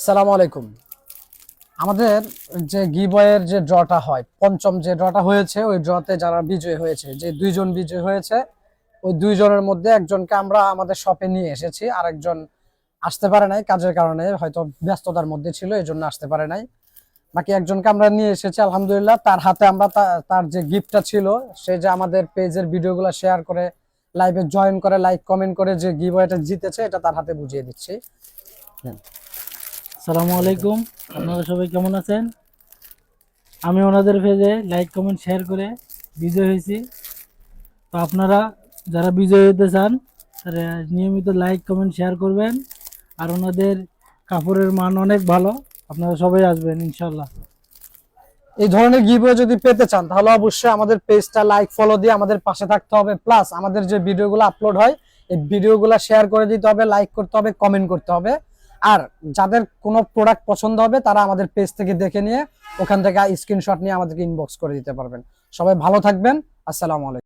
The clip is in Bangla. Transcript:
সালামু আলাইকুম। আমাদের যে গিভওয়ের যে ড্রটা হয়, পঞ্চম যে ড্রটা হয়েছে, ওই ড্রতে যারা বিজয়ী হয়েছে, যে দুইজন বিজয়ী হয়েছে, ওই দুইজনের মধ্যে একজনকে আমরা আমাদের শপে নিয়ে এসেছি। আরেকজন আসতে পারে নাই, কাজের কারণে হয়তো ব্যস্ততার মধ্যে ছিল, এই জন্য আসতে পারে নাই। বাকি একজনকে আমরা নিয়ে এসেছি আলহামদুলিল্লাহ। তার হাতে আমরা তার যে গিফটটা ছিল, সে যে আমাদের পেজের ভিডিওগুলো শেয়ার করে, লাইভে জয়েন করে, লাইক কমেন্ট করে যে গিভওয়েটা জিতেছে, এটা তার হাতে বুঝিয়ে দিচ্ছি। আসসালামু আলাইকুম, আপনারা সবাই কেমন আছেন? আমি ওনাদের পেজে লাইক কমেন্ট শেয়ার করে বিজয় হয়েছি। তো আপনারা যারা বিজয় হতে চান তারা নিয়মিত লাইক কমেন্ট শেয়ার করবেন। আর ওনাদের কাপড়ের মান অনেক ভালো, আপনারা সবাই আসবেন ইনশাল্লাহ। এই ধরনের গিভওয়ে যদি পেতে চান, তাহলে অবশ্যই আমাদের পেজটা লাইক ফলো দিয়ে আমাদের পাশে থাকতে হবে। প্লাস আমাদের যে ভিডিওগুলো আপলোড হয়, এই ভিডিওগুলো শেয়ার করে দিতে হবে, লাইক করতে হবে, কমেন্ট করতে হবে। আর যাদের কোনো প্রোডাক্ট পছন্দ হবে, তারা আমাদের পেজ থেকে দেখে নিয়ে ওখান থেকে স্ক্রিনশট নিয়ে আমাদেরকে ইনবক্স করে দিতে পারবেন। সবাই ভালো থাকবেন। আসসালামু আলাইকুম।